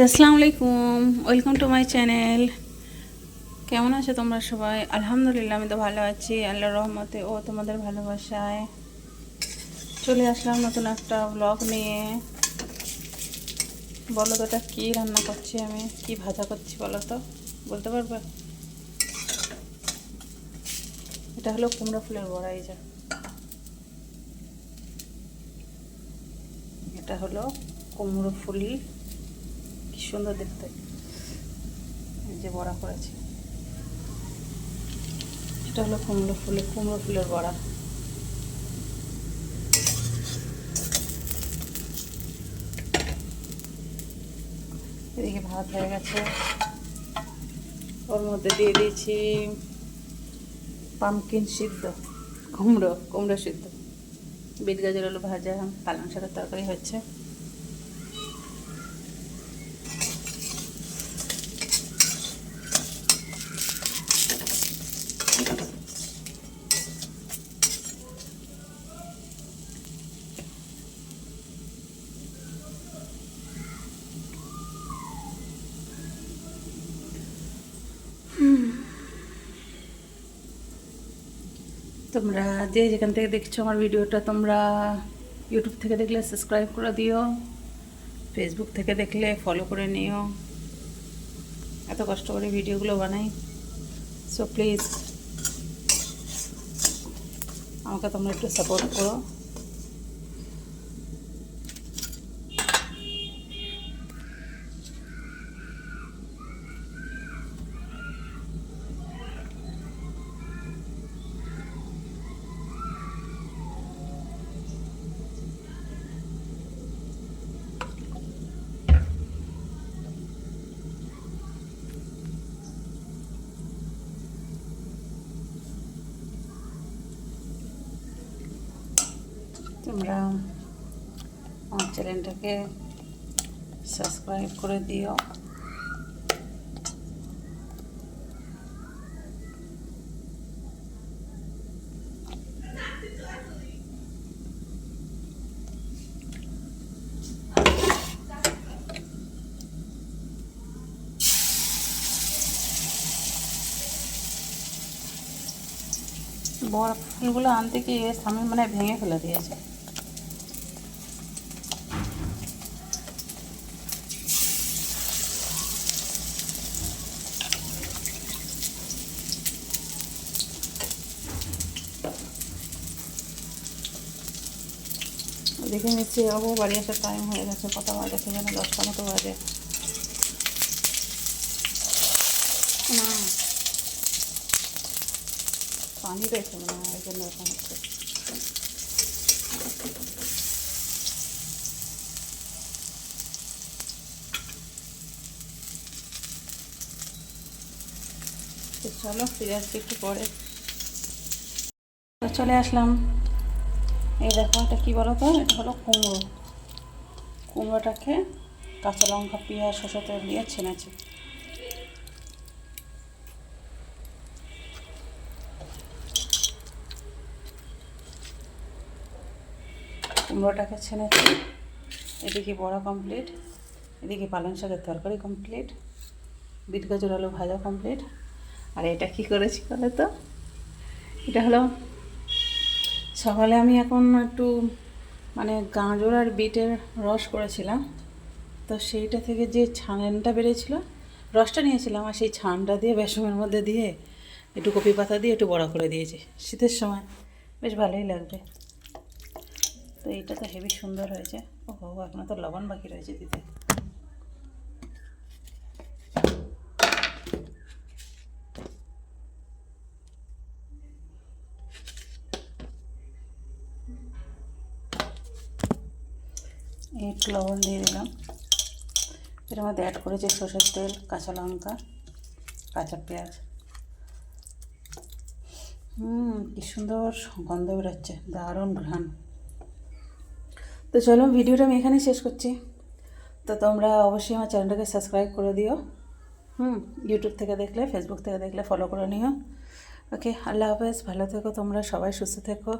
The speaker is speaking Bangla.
আসসালামু আলাইকুম, ওয়েলকাম টু মাই চ্যানেল। কেমন আছো তোমরা সবাই? আলহামদুলিল্লাহ, আমি তো ভালো আছি আল্লাহর রহমতে ও তোমাদের ভালোবাসায়। চলে আসলাম নতুন একটা ব্লগ নিয়ে। বলো তো এটা কী রান্না করছি, আমি কি ভাজা করছি বলো তো, বলতে পারবে? এটা হলো কুমড়ো ফুলের বড়া। এই যে এটা হলো কুমড়ো ফুলি, কি সুন্দর দেখতে। এই যে বড়া করেছি, এটা হলো কুমড়ো ফুলের বড়া। এদিকে ভাত হয়ে গেছে, ওর মধ্যে দিয়ে দিয়েছি পামকিন সিদ্ধ, কুমড়ো সিদ্ধ, বিট গাজর আলু ভাজা, পালং শাকের তরকারি হচ্ছে। তোমরা যে যেখান থেকে দেখছো আমার ভিডিওটা, তোমরা ইউটিউব থেকে দেখলে সাবস্ক্রাইব করে দিও, ফেসবুক থেকে দেখলে ফলো করে নিও। এত কষ্ট করে ভিডিওগুলো বানাই, সো প্লিজ আমাকে তোমরা একটু সাপোর্ট করো। তোমরা আমার চ্যানেলটাকে সাবস্ক্রাইব করে দিও। বড় ফুলগুলো আনতে গিয়ে স্বামী মানে ভেঙে ফেলে দিয়েছে। দেখে নিচ্ছি, বাবু বাড়ি আসার টাইম হয়ে গেছে, কত বাজে যেন 10টা মতো বাজে। না পানি রয়েছে মনে হয়, ওই জন্য এরকম হচ্ছে। চলো ফিরে আসছি একটু পরে। তো চলে আসলাম। এই দেখো, এটা কী বলো তো, এটা হলো কুমড়োটাকে কাঁচা লঙ্কা, পেঁয়াজ, শসা তেল দিয়ে ছেনেছি। কুমড়োটাকে ছেনেছি, এদিকে বড়া কমপ্লিট, এদিকে পালং শাকের তরকারি কমপ্লিট, বিট গাজর আলু ভাজা কমপ্লিট। আর এটা কী করেছি বলো তো, এটা হলো সকালে আমি এখন একটু মানে গাজর আর বিটের রস করেছিলাম, তো সেইটা থেকে যে ছানটা বেরিয়েছিল, রসটা নিয়েছিলাম, আর সেই ছানটা দিয়ে বেসনের মধ্যে দিয়ে একটু কপি পাতা দিয়ে একটু বড়া করে দিয়েছি। শীতের সময় বেশ ভালোই লাগবে। তো এইটা তো হেবি সুন্দর হয়েছে। ও বাবা, এখনো তো লবণ বাকি রয়েছে দিতে। একটু লবণ দিয়ে দিলাম। এর মধ্যে অ্যাড করেছি সরষের তেল, কাঁচা লঙ্কা, কাঁচা পেঁয়াজ। কি সুন্দর গন্ধ বেরোচ্ছে, দারুণ ঘ্রাণ। তো চলো ভিডিওটা আমি এখানেই শেষ করছি। তো তোমরা অবশ্যই আমার চ্যানেলটাকে সাবস্ক্রাইব করে দিও। ইউটিউব থেকে দেখলে, ফেসবুক থেকে দেখলে ফলো করে নিও। ওকে, আল্লাহ হাফেজ, ভালো থেকো তোমরা সবাই, সুস্থ থেকো।